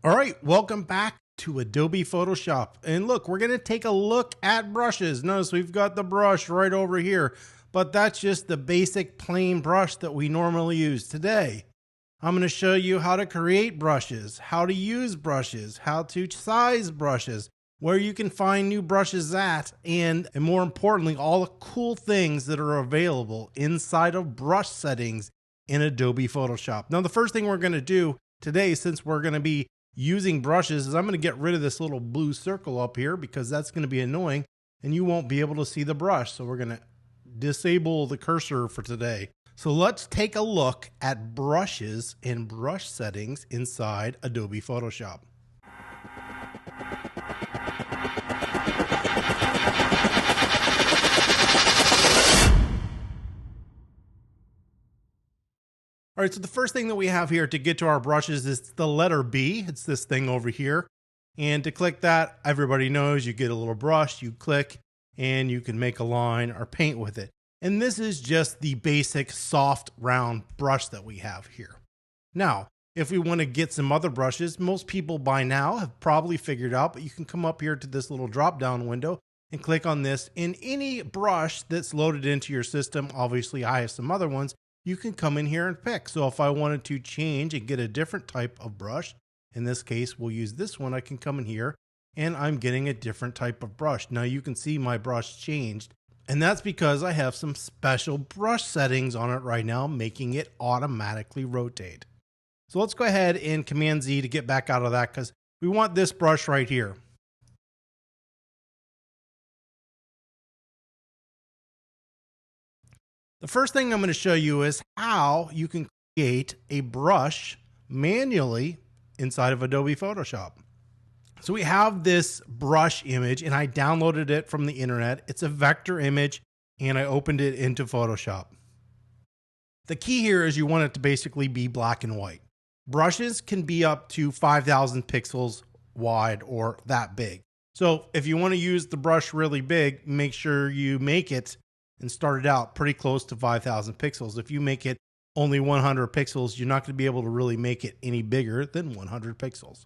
All right, welcome back to Adobe Photoshop. And look, we're going to take a look at brushes. Notice we've got the brush right over here, but that's just the basic plain brush that we normally use today. I'm going to show you how to create brushes, how to use brushes, how to size brushes, where you can find new brushes at, and more importantly, all the cool things that are available inside of brush settings in Adobe Photoshop. Now, the first thing we're going to do today, since we're going to be using brushes, is I'm going to get rid of this little blue circle up here because that's going to be annoying and you won't be able to see the brush. So we're going to disable the cursor for today. So let's take a look at brushes and brush settings inside Adobe Photoshop. All right, so the first thing that we have here to get to our brushes is the letter B. It's this thing over here. And to click that, everybody knows you get a little brush, you click, and you can make a line or paint with it. And this is just the basic soft round brush that we have here. Now, if we want to get some other brushes, most people by now have probably figured out, but you can come up here to this little drop down window and click on this. In any brush that's loaded into your system, obviously I have some other ones, you can come in here and pick. So if I wanted to change and get a different type of brush, in this case, we'll use this one. I can come in here and I'm getting a different type of brush. Now you can see my brush changed, and that's because I have some special brush settings on it right now, making it automatically rotate. So let's go ahead and Command Z to get back out of that because we want this brush right here. The first thing I'm going to show you is how you can create a brush manually inside of Adobe Photoshop. So we have this brush image and I downloaded it from the internet. It's a vector image and I opened it into Photoshop. The key here is you want it to basically be black and white. Brushes can be up to 5,000 pixels wide or that big. So if you want to use the brush really big, make sure you make it and start it out pretty close to 5,000 pixels. If you make it only 100 pixels, you're not going to be able to really make it any bigger than 100 pixels.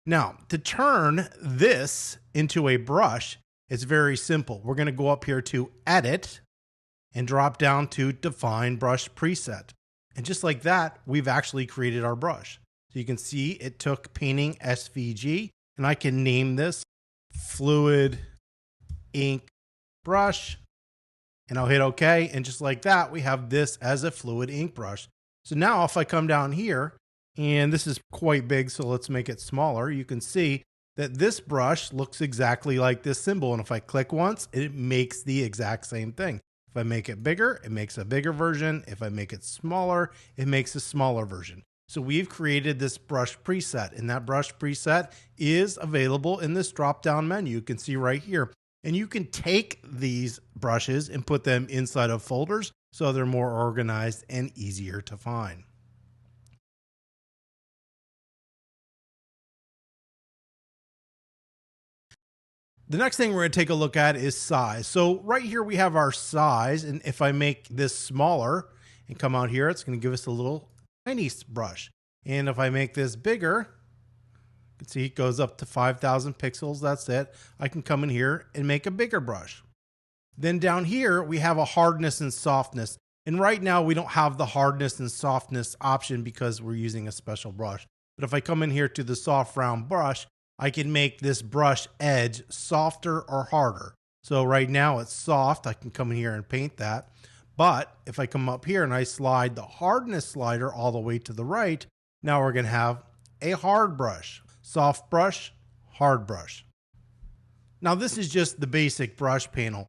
Now, to turn this into a brush, it's very simple. We're going to go up here to Edit and drop down to Define Brush Preset. And just like that, we've actually created our brush. So you can see it took Painting SVG, and I can name this Fluid Ink Brush. And I'll hit OK. And just like that, we have this as a fluid ink brush. So now if I come down here, and this is quite big, so let's make it smaller, you can see that this brush looks exactly like this symbol. And if I click once, it makes the exact same thing. If I make it bigger, it makes a bigger version. If I make it smaller, it makes a smaller version. So we've created this brush preset, and that brush preset is available in this drop-down menu. You can see right here. And you can take these brushes and put them inside of folders so they're more organized and easier to find. The next thing we're going to take a look at is size. So right here we have our size, and if I make this smaller and come out here, it's going to give us a little tiny brush. And if I make this bigger, you can see it goes up to 5,000 pixels. That's it. I can come in here and make a bigger brush. Then down here, we have a hardness and softness. And right now we don't have the hardness and softness option because we're using a special brush. But if I come in here to the soft round brush, I can make this brush edge softer or harder. So right now it's soft. I can come in here and paint that. But if I come up here and I slide the hardness slider all the way to the right, now we're going to have a hard brush. Soft brush, hard brush. Now this is just the basic brush panel.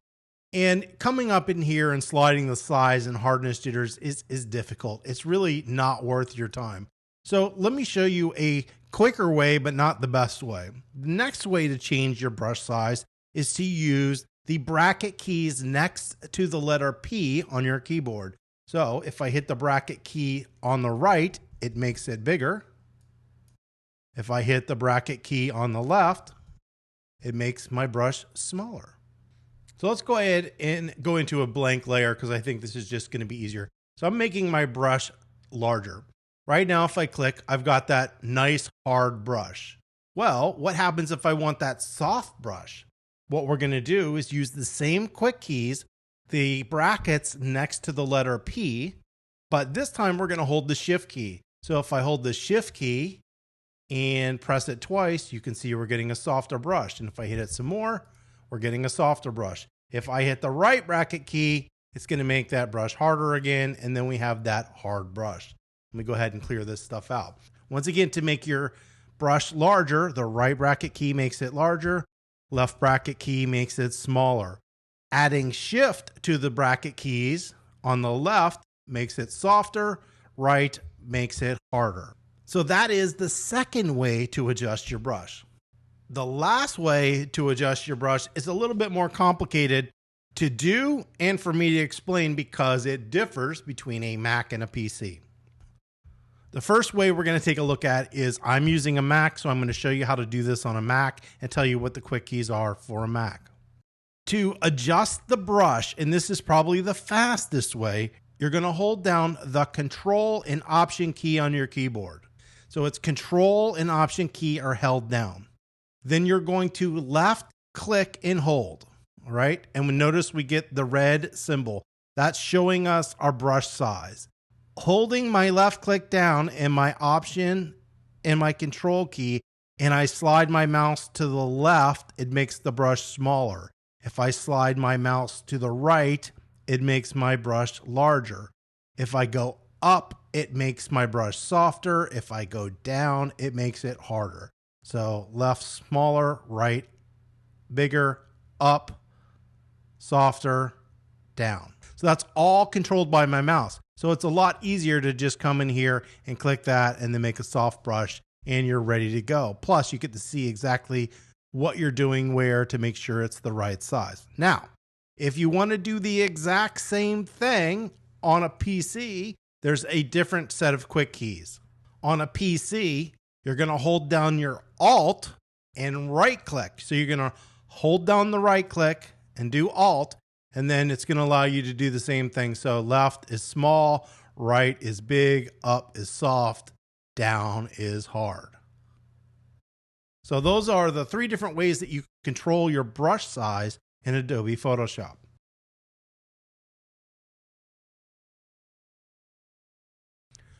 And coming up in here and sliding the size and hardness jitters is difficult. It's really not worth your time. So let me show you a quicker way, but not the best way. The next way to change your brush size is to use the bracket keys next to the letter P on your keyboard. So if I hit the bracket key on the right, it makes it bigger. If I hit the bracket key on the left, it makes my brush smaller. So let's go ahead and go into a blank layer because I think this is just going to be easier. So I'm making my brush larger. Right now, if I click, I've got that nice hard brush. Well, what happens if I want that soft brush? What we're going to do is use the same quick keys, the brackets next to the letter P, but this time we're going to hold the shift key. So if I hold the shift key and press it twice, you can see we're getting a softer brush. And if I hit it some more, we're getting a softer brush. If I hit the right bracket key, it's going to make that brush harder again. And then we have that hard brush. Let me go ahead and clear this stuff out. Once again, to make your brush larger, the right bracket key makes it larger. Left bracket key makes it smaller. Adding shift to the bracket keys on the left makes it softer. Right makes it harder. So that is the second way to adjust your brush. The last way to adjust your brush is a little bit more complicated to do and for me to explain because it differs between a Mac and a PC. The first way we're going to take a look at is I'm using a Mac, so I'm going to show you how to do this on a Mac and tell you what the quick keys are for a Mac. To adjust the brush, and this is probably the fastest way, you're going to hold down the Control and Option key on your keyboard. So it's Control and Option key are held down. Then you're going to left click and hold, all right? And notice we get the red symbol. That's showing us our brush size. Holding my left click down and my Option and my Control key, and I slide my mouse to the left, it makes the brush smaller. If I slide my mouse to the right, it makes my brush larger. If I go up, it makes my brush softer. If I go down, it makes it harder. So left smaller, right bigger, up, softer, down. So that's all controlled by my mouse. So it's a lot easier to just come in here and click that and then make a soft brush and you're ready to go. Plus you get to see exactly what you're doing where to make sure it's the right size. Now, if you want to do the exact same thing on a PC, there's a different set of quick keys. On a PC, you're going to hold down your Alt and right click. So you're going to hold down the right click and do Alt, and then it's going to allow you to do the same thing. So left is small, right is big, up is soft, down is hard. So those are the three different ways that you control your brush size in Adobe Photoshop.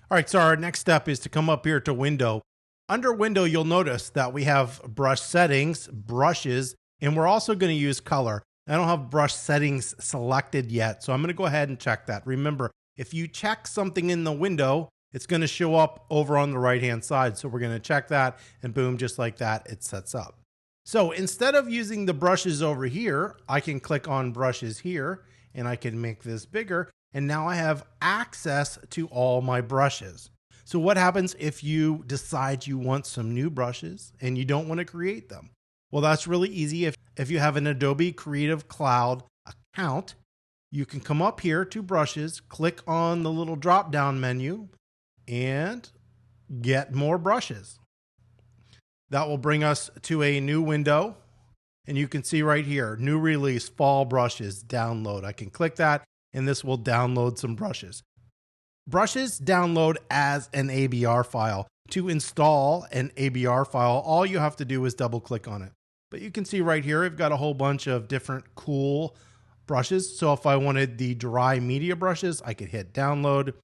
All right, so our next step is to come up here to Window. Under Window, you'll notice that we have brush settings, brushes, and we're also going to use color. I don't have brush settings selected yet, so I'm going to go ahead and check that. Remember, if you check something in the window, it's going to show up over on the right-hand side. So we're going to check that, and boom, just like that, it sets up. So instead of using the brushes over here, I can click on brushes here, and I can make this bigger. And now I have access to all my brushes. So what happens if you decide you want some new brushes and you don't want to create them? Well, that's really easy. If you have an Adobe Creative Cloud account, you can come up here to brushes, click on the little drop-down menu, and get more brushes. That will bring us to a new window. And you can see right here, new release, fall brushes, download. I can click that, and this will download some brushes. Brushes download as an ABR file. To install an ABR file, all you have to do is double click on it. But you can see right here, I've got a whole bunch of different cool brushes. So if I wanted the dry media brushes, I could hit download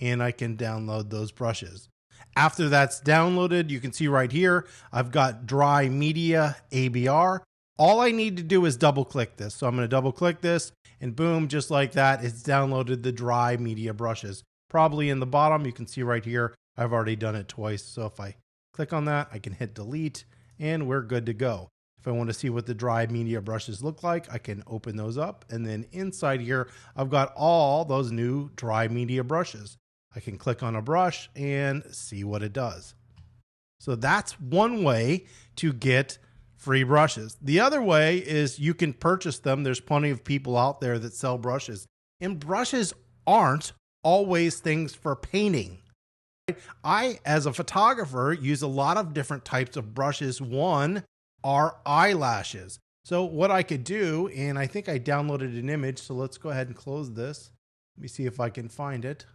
and I can download those brushes. After that's downloaded, you can see right here, I've got dry media ABR. All I need to do is double click this. So I'm going to double click this and boom, just like that, it's downloaded the dry media brushes. Probably in the bottom, you can see right here, I've already done it twice. So if I click on that, I can hit delete and we're good to go. If I want to see what the dry media brushes look like, I can open those up. And then inside here, I've got all those new dry media brushes. I can click on a brush and see what it does. So that's one way to get free brushes. The other way is you can purchase them. There's plenty of people out there that sell brushes. And brushes aren't always things for painting. I, as a photographer, use a lot of different types of brushes. One are eyelashes. So what I could do, and I think I downloaded an image, so let's go ahead and close this. Let me see if I can find it.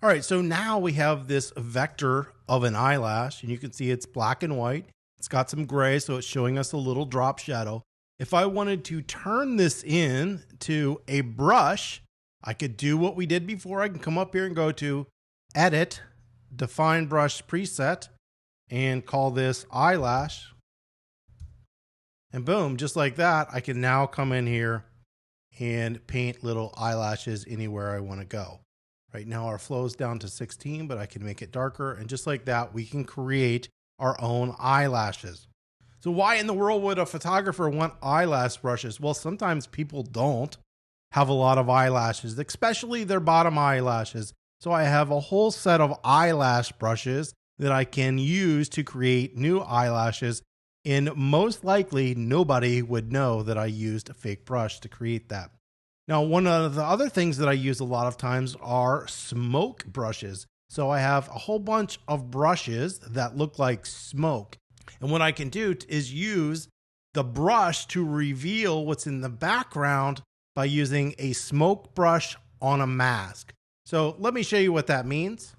All right, so now we have this vector of an eyelash, and you can see it's black and white. It's got some gray, so it's showing us a little drop shadow. If I wanted to turn this in to a brush, I could do what we did before. I can come up here and go to Edit, Define Brush Preset, and call this eyelash. And boom, just like that, I can now come in here and paint little eyelashes anywhere I want to go. Right now our flow is down to 16, but I can make it darker. And just like that, we can create our own eyelashes. So why in the world would a photographer want eyelash brushes? Well, sometimes people don't have a lot of eyelashes, especially their bottom eyelashes. So I have a whole set of eyelash brushes that I can use to create new eyelashes. And most likely nobody would know that I used a fake brush to create that. Now, one of the other things that I use a lot of times are smoke brushes. So I have a whole bunch of brushes that look like smoke. And what I can do is use the brush to reveal what's in the background by using a smoke brush on a mask. So let me show you what that means.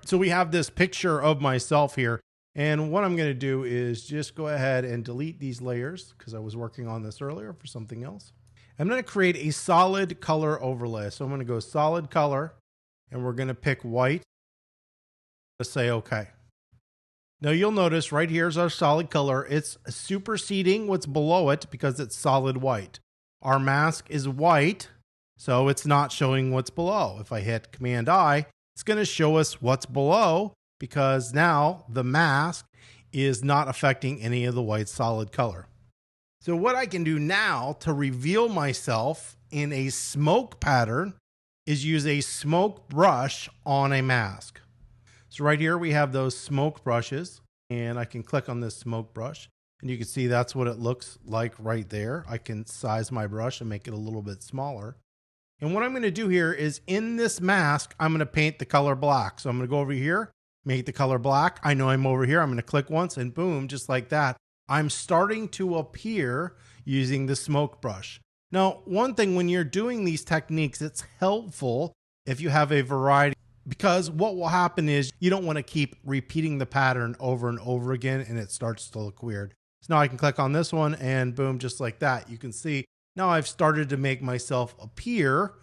So we have this picture of myself here. And what I'm going to do is just go ahead and delete these layers because I was working on this earlier for something else. I'm going to create a solid color overlay. So I'm going to go solid color and we're going to pick white. Let's say okay. Now you'll notice right here is our solid color. It's superseding what's below it because it's solid white. Our mask is white, so it's not showing what's below. If I hit Command I, it's going to show us what's below because now the mask is not affecting any of the white solid color. So what I can do now to reveal myself in a smoke pattern is use a smoke brush on a mask. So right here we have those smoke brushes and I can click on this smoke brush and you can see that's what it looks like right there. I can size my brush and make it a little bit smaller. And what I'm going to do here is in this mask, I'm going to paint the color black. So I'm going to go over here, make the color black. I know I'm over here. I'm going to click once and boom, just like that. I'm starting to appear using the smoke brush. Now, one thing when you're doing these techniques, it's helpful if you have a variety because what will happen is you don't want to keep repeating the pattern over and over again and it starts to look weird. So now I can click on this one and boom, just like that. You can see now I've started to make myself appear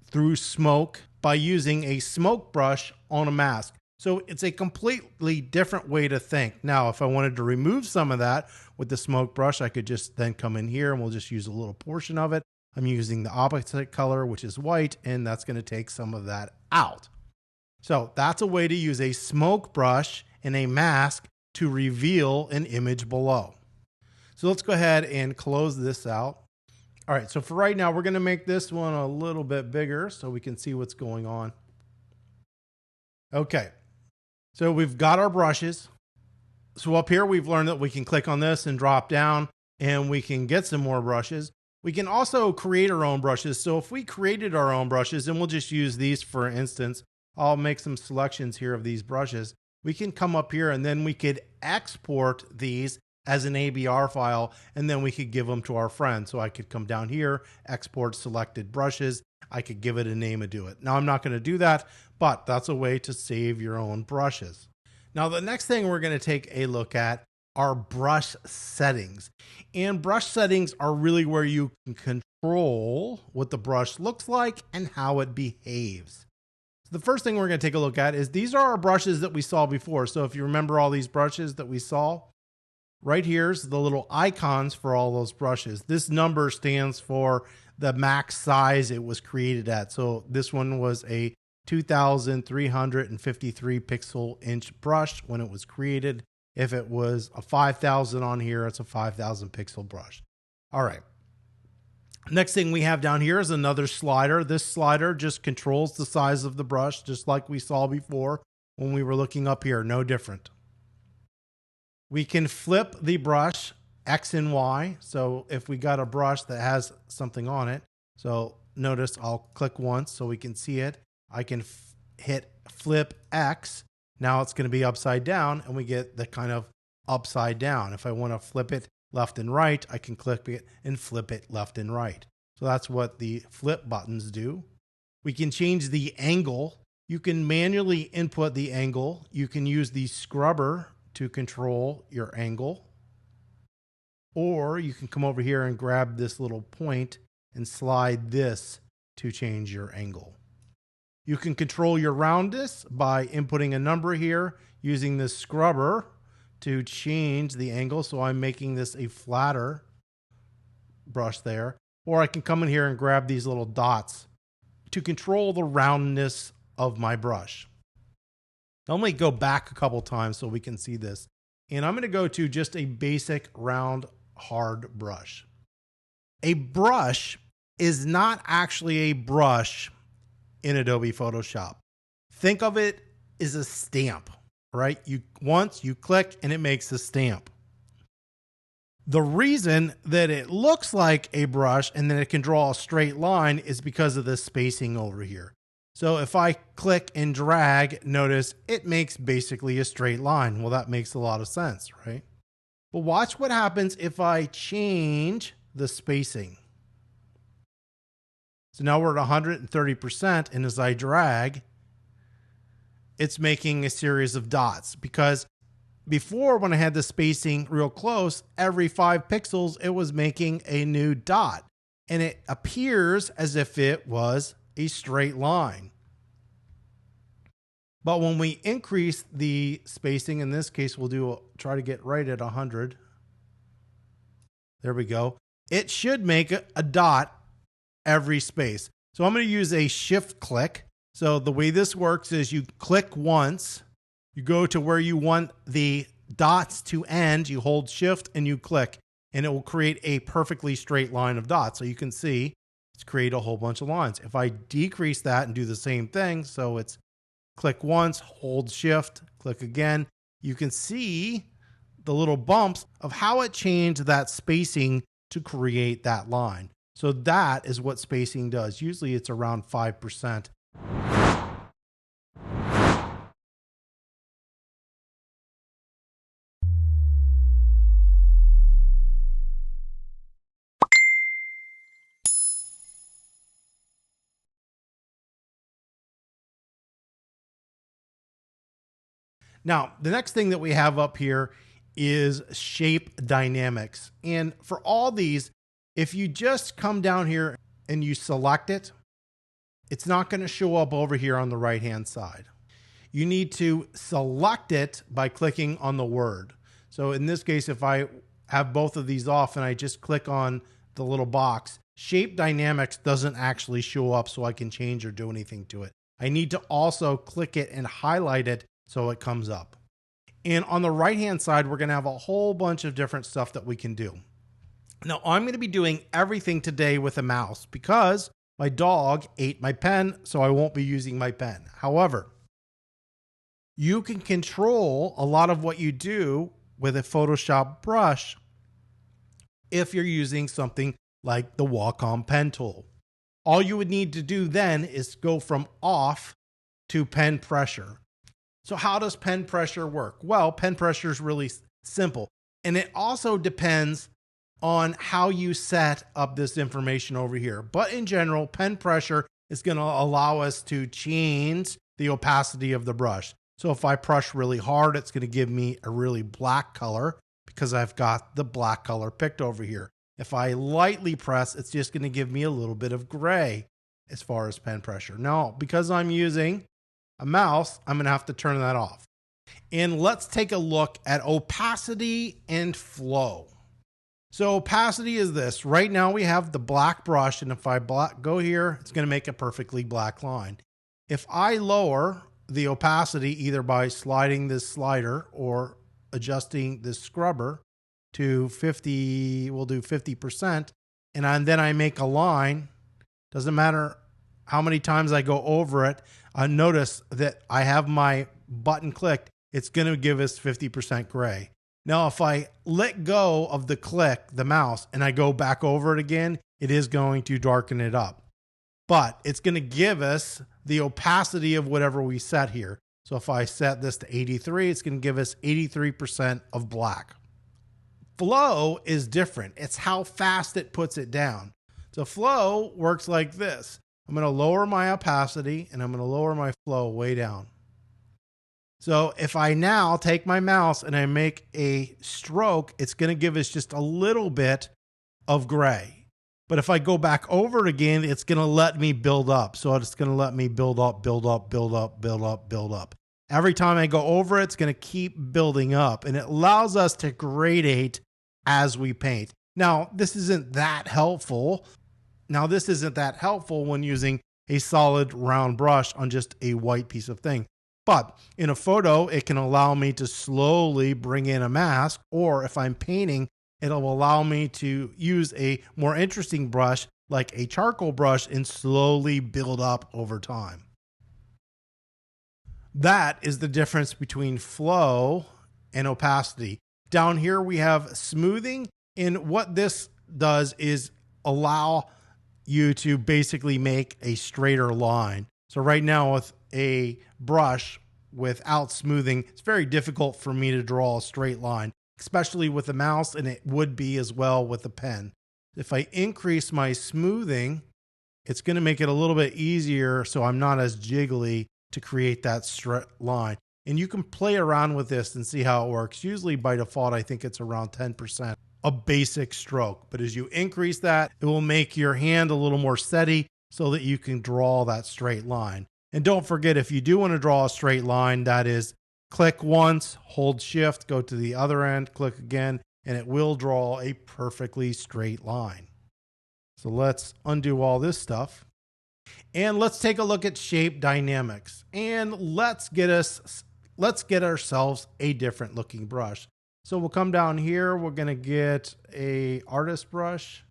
through smoke by using a smoke brush on a mask. So it's a completely different way to think. Now, if I wanted to remove some of that with the smoke brush, I could just then come in here and we'll just use a little portion of it. I'm using the opposite color, which is white, and that's going to take some of that out. So that's a way to use a smoke brush in a mask to reveal an image below. So let's go ahead and close this out. All right, so for right now, we're going to make this one a little bit bigger so we can see what's going on. Okay. So we've got our brushes. So up here, we've learned that we can click on this and drop down and we can get some more brushes. We can also create our own brushes. So if we created our own brushes, and we'll just use these for instance, I'll make some selections here of these brushes. We can come up here and then we could export these as an ABR file, and then we could give them to our friends. So I could come down here, export selected brushes. I could give it a name and do it. Now I'm not going to do that, but that's a way to save your own brushes. Now the next thing we're going to take a look at are brush settings. And brush settings are really where you can control what the brush looks like and how it behaves. So the first thing we're going to take a look at is these are our brushes that we saw before. So if you remember all these brushes that we saw, right here's the little icons for all those brushes. This number stands for the max size it was created at. So this one was a 2,353 pixel inch brush when it was created. If it was a 5,000 on here, it's a 5,000 pixel brush. All right. Next thing we have down here is another slider. This slider just controls the size of the brush, just like we saw before when we were looking up here, no different. We can flip the brush X and Y. So if we got a brush that has something on it, so notice I'll click once so we can see it. I can hit flip X. Now it's going to be upside down and we get the kind of upside down. If I want to flip it left and right, I can click it and flip it left and right. So that's what the flip buttons do. We can change the angle You can manually input the angle. You can use the scrubber to control your angle. Or you can come over here and grab this little point and slide this to change your angle. You can control your roundness by inputting a number here, using the scrubber to change the angle. So I'm making this a flatter brush there. Or I can come in here and grab these little dots to control the roundness of my brush. Now, let me go back a couple times so we can see this. And I'm going to go to just a basic round hard brush. A brush is not actually a brush in Adobe Photoshop. Think of it as a stamp, right? Once you click and it makes a stamp. The reason that it looks like a brush and then it can draw a straight line is because of the spacing over here. So if I click and drag, notice it makes basically a straight line. Well, that makes a lot of sense, right? But watch what happens if I change the spacing. So now we're at 130%, and as I drag, it's making a series of dots, because before, when I had the spacing real close, every 5 pixels, it was making a new dot, and it appears as if it was a straight line. But when we increase the spacing, in this case, we'll try to get right at 100. There we go. It should make a dot every space. So I'm going to use a shift click. So the way this works is you click once, you go to where you want the dots to end, you hold shift and you click, and it will create a perfectly straight line of dots. So you can see it's create a whole bunch of lines. If I decrease that and do the same thing, so it's click once, hold shift, click again, you can see the little bumps of how it changed that spacing to create that line. So that is what spacing does. Usually it's around 5%. Now, the next thing that we have up here is shape dynamics. And for all these, if you just come down here and you select it, it's not going to show up over here on the right-hand side. You need to select it by clicking on the word. So in this case, if I have both of these off and I just click on the little box, shape dynamics doesn't actually show up so I can change or do anything to it. I need to also click it and highlight it so it comes up. And on the right-hand side, we're going to have a whole bunch of different stuff that we can do. Now, I'm going to be doing everything today with a mouse because my dog ate my pen, so I won't be using my pen. However, you can control a lot of what you do with a Photoshop brush if you're using something like the Wacom pen tool. All you would need to do then is go from off to pen pressure. So how does pen pressure work? Well, pen pressure is really simple, and it also depends on how you set up this information over here. But in general, pen pressure is going to allow us to change the opacity of the brush. So if I brush really hard, it's going to give me a really black color because I've got the black color picked over here. If I lightly press, it's just going to give me a little bit of gray as far as pen pressure. Now, because I'm using a mouse, I'm going to have to turn that off. And let's take a look at opacity and flow. So opacity is this. Right now we have the black brush, and if I go here, it's going to make a perfectly black line. If I lower the opacity either by sliding this slider or adjusting this scrubber to 50, we'll do 50%, and then I make a line, doesn't matter how many times I go over it, notice that I have my button clicked, it's going to give us 50% gray. Now, if I let go of the click, the mouse, and I go back over it again, it is going to darken it up. But it's going to give us the opacity of whatever we set here. So if I set this to 83, it's going to give us 83% of black. Flow is different. It's how fast it puts it down. So flow works like this. I'm going to lower my opacity and I'm going to lower my flow way down. So if I now take my mouse and I make a stroke, it's going to give us just a little bit of gray. But if I go back over it again, it's going to let me build up. So it's going to let me build up, build up, build up, build up, build up. Every time I go over it, it's going to keep building up, and it allows us to gradate as we paint. Now, this isn't that helpful. When using a solid round brush on just a white piece of thing. But in a photo, it can allow me to slowly bring in a mask, or if I'm painting, it'll allow me to use a more interesting brush like a charcoal brush and slowly build up over time. That is the difference between flow and opacity. Down here we have smoothing, and what this does is allow you to basically make a straighter line. So right now with a brush without smoothing, it's very difficult for me to draw a straight line, especially with a mouse, and it would be as well with a pen. If I increase my smoothing, it's going to make it a little bit easier so I'm not as jiggly to create that straight line. And you can play around with this and see how it works. Usually by default, I think it's around 10%, a basic stroke. But as you increase that, it will make your hand a little more steady so that you can draw that straight line. And don't forget, if you do want to draw a straight line, that is click once, hold shift, go to the other end, click again, and it will draw a perfectly straight line. So let's undo all this stuff. And let's take a look at shape dynamics, and let's get ourselves a different looking brush. So we'll come down here. We're going to get a artist brush,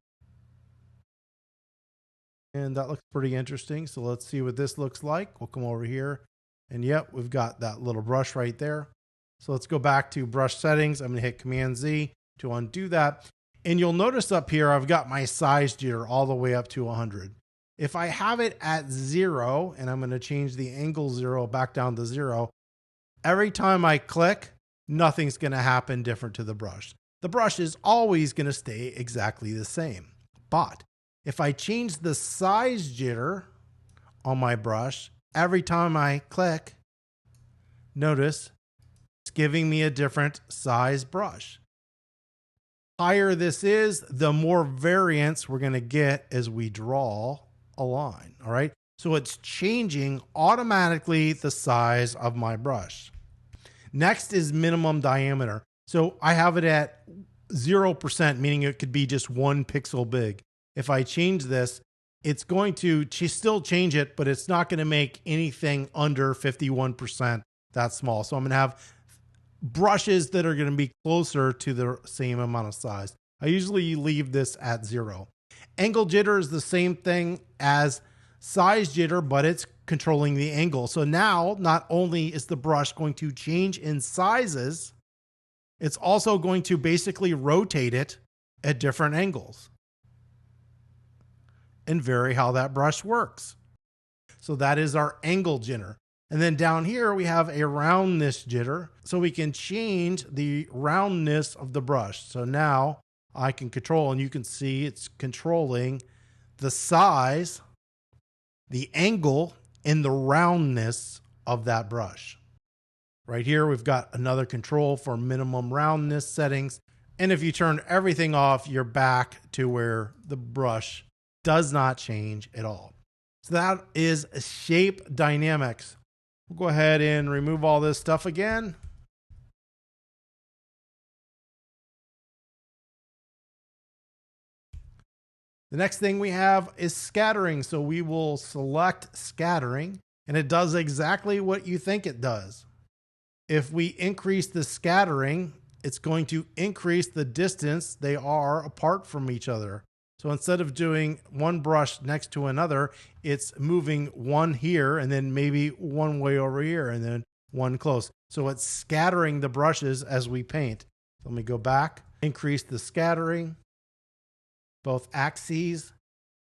and that looks pretty interesting. So let's see what this looks like. We'll come over here, and yep, we've got that little brush right there. So let's go back to brush settings. I'm going to hit Command Z to undo that. And you'll notice up here, I've got my size jitter all the way up to 100. If I have it at 0, and I'm going to change the angle 0 back down to 0, every time I click, nothing's going to happen different to the brush. The brush is always going to stay exactly the same. But if I change the size jitter on my brush, every time I click, notice it's giving me a different size brush. Higher this is, the more variance we're going to get as we draw a line. All right. So it's changing automatically the size of my brush. Next is minimum diameter. So I have it at 0%, meaning it could be just 1 pixel big. If I change this, it's going to still change it, but it's not going to make anything under 51% that small. So I'm going to have brushes that are going to be closer to the same amount of size. I usually leave this at 0. Angle jitter is the same thing as size jitter, but it's controlling the angle. So now not only is the brush going to change in sizes, it's also going to basically rotate it at different angles and vary how that brush works. So that is our angle jitter. And then down here we have a roundness jitter. So we can change the roundness of the brush. So now I can control, and you can see it's controlling the size, the angle, and the roundness of that brush. Right here, we've got another control for minimum roundness settings. And if you turn everything off, you're back to where the brush does not change at all. So that is shape dynamics. We'll go ahead and remove all this stuff again. The next thing we have is scattering. So we will select scattering, and it does exactly what you think it does. If we increase the scattering, it's going to increase the distance they are apart from each other. So instead of doing one brush next to another, it's moving one here and then maybe one way over here and then one close. So it's scattering the brushes as we paint. Let me go back, increase the scattering. Both axes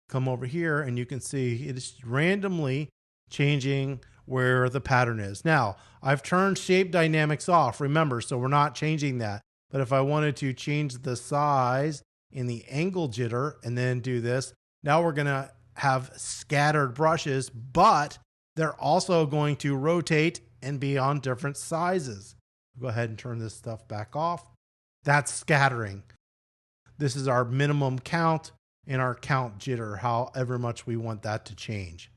come over here, and you can see it's randomly changing where the pattern is. Now, I've turned shape dynamics off, remember, so we're not changing that. But if I wanted to change the size in the angle jitter and then do this, now we're going to have scattered brushes, but they're also going to rotate and be on different sizes. Go ahead and turn this stuff back off. That's scattering. This is our minimum count and our count jitter, however much we want that to change.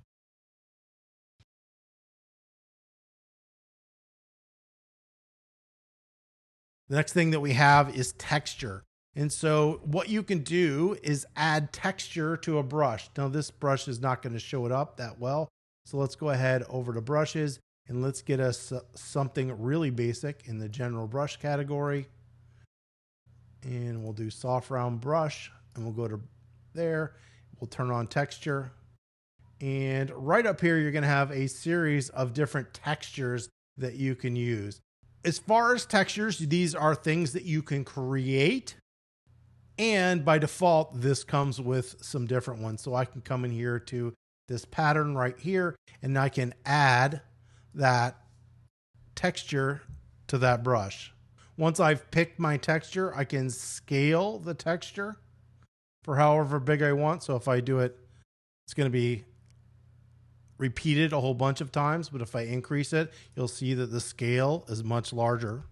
The next thing that we have is texture. And so what you can do is add texture to a brush. Now this brush is not going to show it up that well. So let's go ahead over to brushes and let's get us something really basic in the general brush category. And we'll do soft round brush and we'll go to there. We'll turn on texture. And right up here, you're going to have a series of different textures that you can use. As far as textures, these are things that you can create. And by default, this comes with some different ones. So I can come in here to this pattern right here, and I can add that texture to that brush. Once I've picked my texture, I can scale the texture for however big I want. So if I do it, it's going to be repeated a whole bunch of times. But if I increase it, you'll see that the scale is much larger.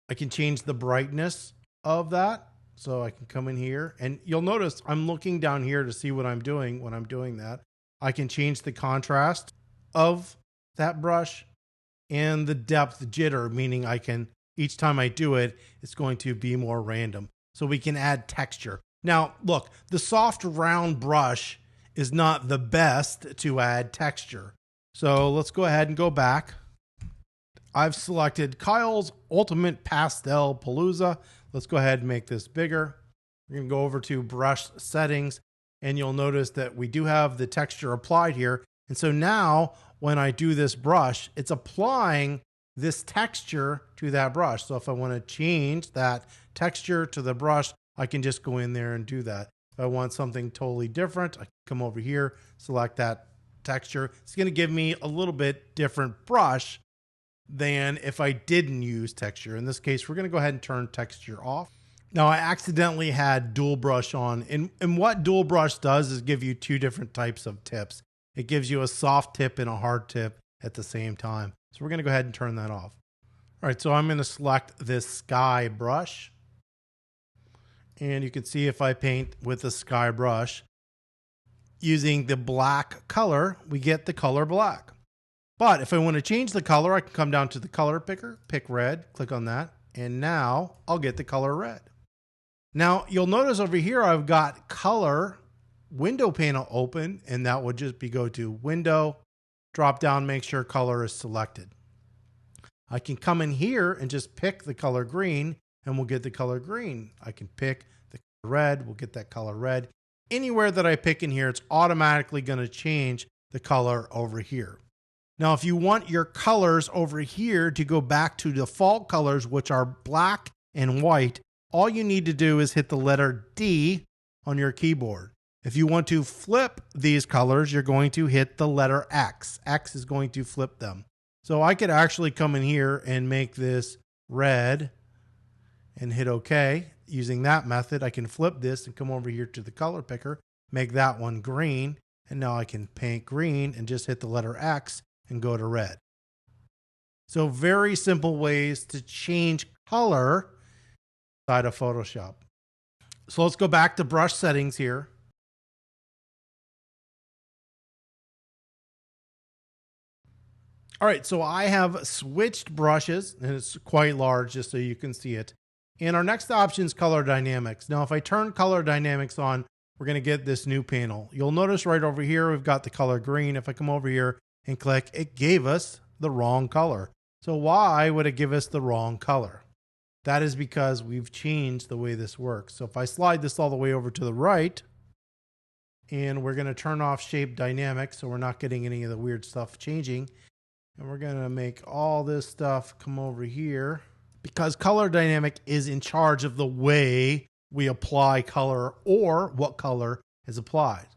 I can change the brightness of that. So I can come in here and you'll notice I'm looking down here to see what I'm doing when I'm doing that. I can change the contrast of that brush and the depth jitter, meaning I can, each time I do it, it's going to be more random. So we can add texture. Now, look, the soft round brush is not the best to add texture. So let's go ahead and go back. I've selected Kyle's Ultimate Pastel Palooza. Let's go ahead and make this bigger. We're going to go over to brush settings and you'll notice that we do have the texture applied here. And so now when I do this brush, it's applying this texture to that brush. So if I want to change that texture to the brush, I can just go in there and do that. If I want something totally different, I can come over here, select that texture. It's going to give me a little bit different brush than if I didn't use texture. In this case, we're going to go ahead and turn texture off. Now I accidentally had dual brush on, and what dual brush does is give you two different types of tips. It gives you a soft tip and a hard tip at the same time. So we're going to go ahead and turn that off. All right, so I'm going to select this sky brush. And you can see if I paint with the sky brush using the black color, we get the color black. But if I want to change the color, I can come down to the color picker, pick red, click on that, and now I'll get the color red. Now you'll notice over here I've got color window panel open, and that would just be go to window, drop down, make sure color is selected. I can come in here and just pick the color green and we'll get the color green. I can pick the color red, we'll get that color red. Anywhere that I pick in here, it's automatically going to change the color over here. Now, if you want your colors over here to go back to default colors, which are black and white, all you need to do is hit the letter D on your keyboard. If you want to flip these colors, you're going to hit the letter X. X is going to flip them. So I could actually come in here and make this red and hit OK. Using that method, I can flip this and come over here to the color picker, make that one green, and now I can paint green and just hit the letter X and go to red. So very simple ways to change color inside of Photoshop. So let's go back to brush settings here. All right, so I have switched brushes, and it's quite large just so you can see it. And our next option is color dynamics. Now, if I turn color dynamics on, we're going to get this new panel. You'll notice right over here, we've got the color green. If I come over here and click, it gave us the wrong color. So why would it give us the wrong color? That is because we've changed the way this works. So if I slide this all the way over to the right, and we're going to turn off shape dynamics so we're not getting any of the weird stuff changing. And we're going to make all this stuff come over here because color dynamic is in charge of the way we apply color or what color is applied.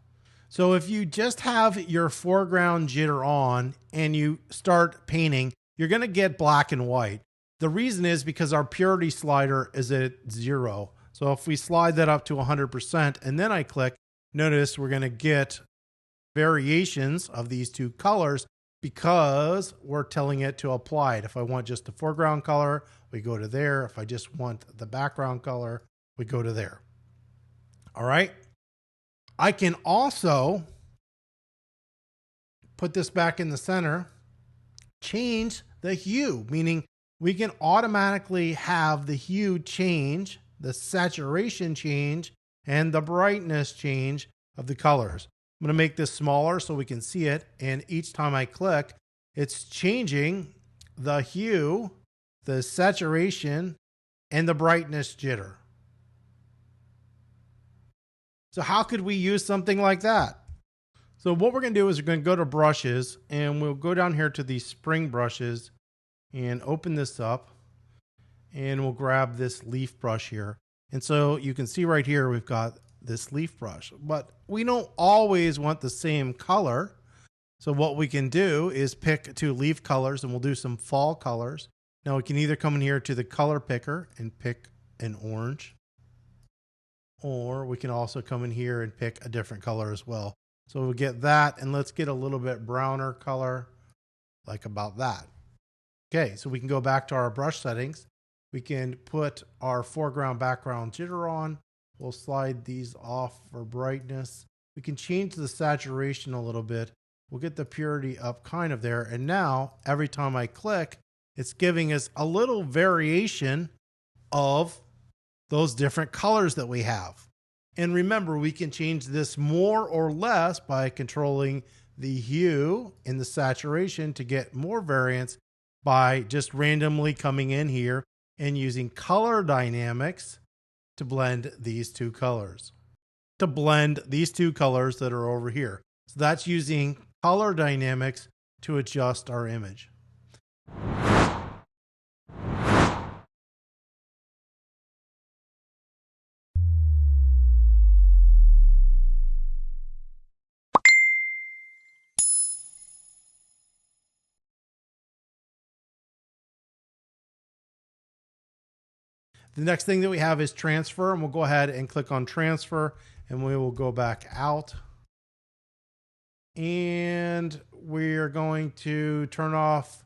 So if you just have your foreground jitter on and you start painting, you're going to get black and white. The reason is because our purity slider is at 0. So if we slide that up to 100% and then I click, Notice we're going to get variations of these two colors because we're telling it to apply it. If I want just the foreground color, we go to there. If I just want the background color, we go to there. All right. I can also put this back in the center, change the hue, meaning we can automatically have the hue change, the saturation change, and the brightness change of the colors. I'm going to make this smaller so we can see it. And each time I click, it's changing the hue, the saturation, and the brightness jitter. So how could we use something like that? So what we're going to do is we're going to go to brushes, and we'll go down here to these spring brushes and open this up, and we'll grab this leaf brush here. And so you can see right here, we've got this leaf brush, but we don't always want the same color. So what we can do is pick two leaf colors, and we'll do some fall colors. Now we can either come in here to the color picker and pick an orange, or we can also come in here and pick a different color as well. So we'll get that, and let's get a little bit browner color, like about that. Okay, so we can go back to our brush settings. We can put our foreground background jitter on. We'll slide these off for brightness. We can change the saturation a little bit. We'll get the purity up kind of there. And now every time I click, it's giving us a little variation of those different colors that we have. And remember, we can change this more or less by controlling the hue and the saturation to get more variance by just randomly coming in here and using color dynamics to blend these two colors. To blend these two colors that are over here. So that's using color dynamics to adjust our image. The next thing that we have is transfer, and we'll go ahead and click on transfer, and we will go back out. And we're going to turn off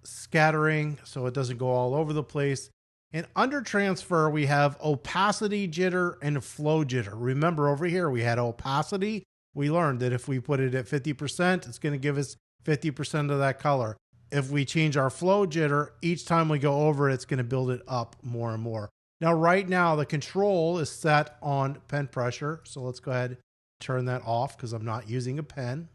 scattering so it doesn't go all over the place. And under transfer, we have opacity jitter and flow jitter. Remember over here, we had opacity. We learned that if we put it at 50%, it's going to give us 50% of that color. If we change our flow jitter, each time we go over it, it's going to build it up more and more. Now, right now, the control is set on pen pressure. So let's go ahead and turn that off because I'm not using a pen.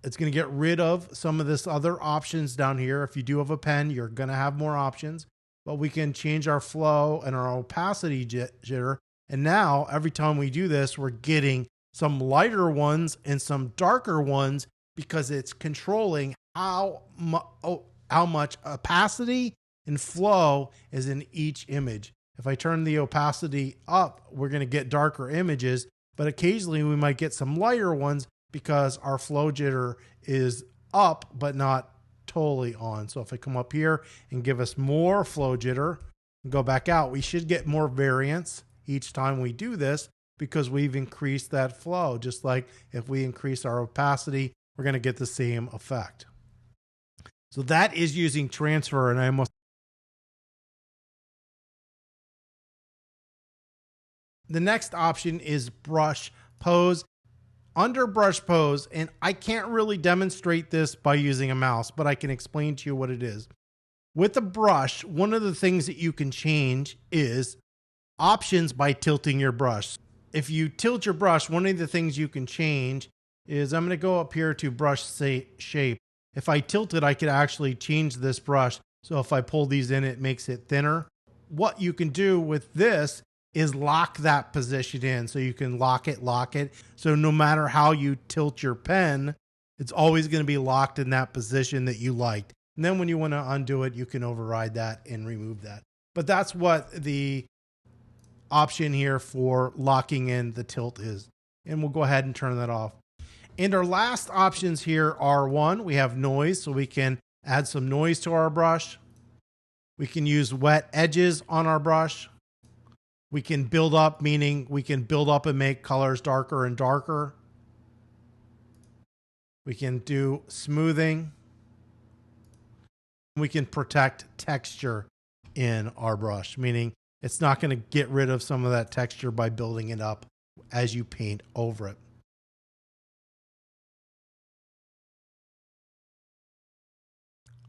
It's going to get rid of some of this other options down here. If you do have a pen, you're going to have more options. But we can change our flow and our opacity jitter. And now, every time we do this, we're getting some lighter ones and some darker ones because it's controlling how much opacity and flow is in each image. If I turn the opacity up, we're going to get darker images, but occasionally we might get some lighter ones because our flow jitter is up, but not totally on. So if I come up here and give us more flow jitter and go back out, we should get more variance each time we do this because we've increased that flow. Just like if we increase our opacity, we're going to get the same effect. So that is using transfer, and I almost. The next option is brush pose. Under brush pose, and I can't really demonstrate this by using a mouse, but I can explain to you what it is. With the brush, one of the things that you can change is options by tilting your brush. If you tilt your brush, one of the things you can change is I'm going to go up here to brush shape. If I tilt it, I could actually change this brush. So if I pull these in, it makes it thinner. What you can do with this is lock that position in. So you can lock it. So no matter how you tilt your pen, it's always going to be locked in that position that you liked. And then when you want to undo it, you can override that and remove that. But that's what the option here for locking in the tilt is. And we'll go ahead and turn that off. And our last options here are one, we have noise, so we can add some noise to our brush. We can use wet edges on our brush. We can build up, meaning we can build up and make colors darker and darker. We can do smoothing. We can protect texture in our brush, meaning it's not going to get rid of some of that texture by building it up as you paint over it.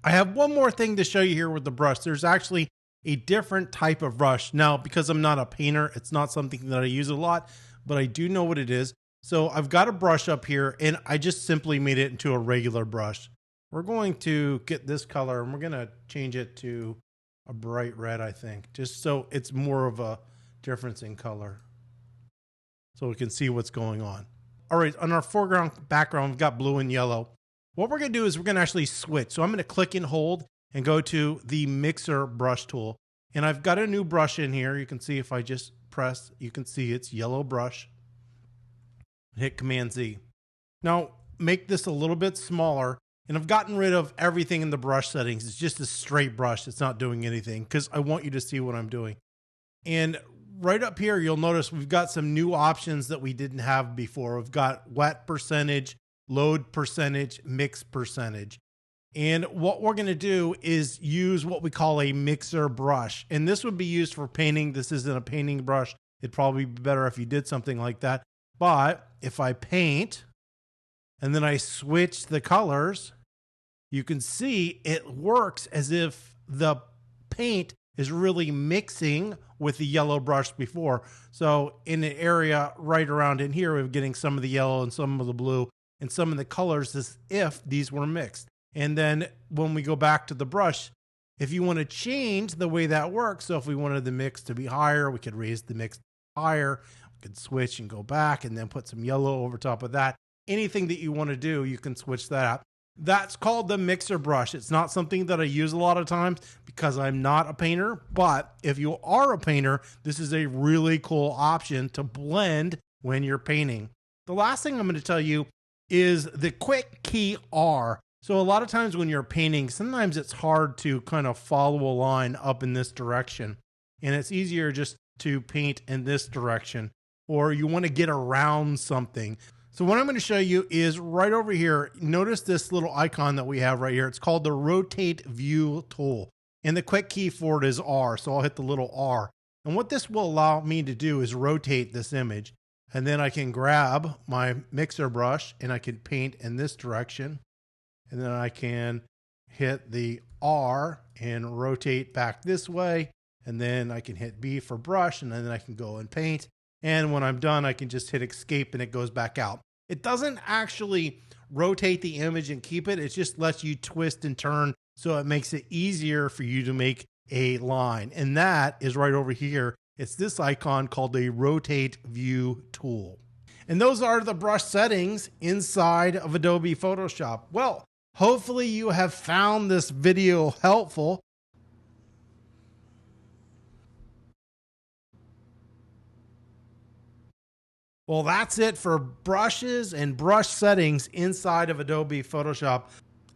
I have one more thing to show you here with the brush. There's actually a different type of brush. Now, because I'm not a painter, it's not something that I use a lot, but I do know what it is. So I've got a brush up here and I just simply made it into a regular brush. We're going to get this color and we're going to change it to a bright red, I think, just so it's more of a difference in color so we can see what's going on. All right, on our foreground background, we've got blue and yellow. What we're going to do is we're going to actually switch. So I'm going to click and hold and go to the mixer brush tool. And I've got a new brush in here. You can see if I just press, you can see it's yellow brush. Hit Command Z. Now make this a little bit smaller. And I've gotten rid of everything in the brush settings. It's just a straight brush. It's not doing anything because I want you to see what I'm doing. And right up here, you'll notice we've got some new options that we didn't have before. We've got wet percentage, load percentage, mix percentage. And what we're going to do is use what we call a mixer brush. And this would be used for painting. This isn't a painting brush. It'd probably be better if you did something like that. But if I paint and then I switch the colors, you can see it works as if the paint is really mixing with the yellow brush before. So in the area right around in here, we're getting some of the yellow and some of the blue and some of the colors as if these were mixed. And then when we go back to the brush, if you want to change the way that works, so if we wanted the mix to be higher, we could raise the mix higher. We could switch and go back and then put some yellow over top of that. Anything that you want to do, you can switch that out. That's called the mixer brush. It's not something that I use a lot of times because I'm not a painter. But if you are a painter, this is a really cool option to blend when you're painting. The last thing I'm going to tell you is the quick key R. So a lot of times when you're painting, sometimes it's hard to kind of follow a line up in this direction. And it's easier just to paint in this direction, or you want to get around something. So what I'm going to show you is right over here. Notice this little icon that we have right here. It's called the rotate view tool. And the quick key for it is R. So I'll hit the little R. And what this will allow me to do is rotate this image. And then I can grab my mixer brush and I can paint in this direction. And then I can hit the R and rotate back this way. And then I can hit B for brush and then I can go and paint. And when I'm done, I can just hit escape and it goes back out. It doesn't actually rotate the image and keep it. It just lets you twist and turn. So it makes it easier for you to make a line. And that is right over here. It's this icon called the rotate view tool. And those are the brush settings inside of Adobe Photoshop. Well, hopefully you have found this video helpful. Well, that's it for brushes and brush settings inside of Adobe Photoshop.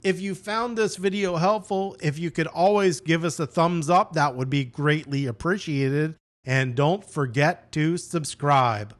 If you found this video helpful, if you could always give us a thumbs up, that would be greatly appreciated. And don't forget to subscribe.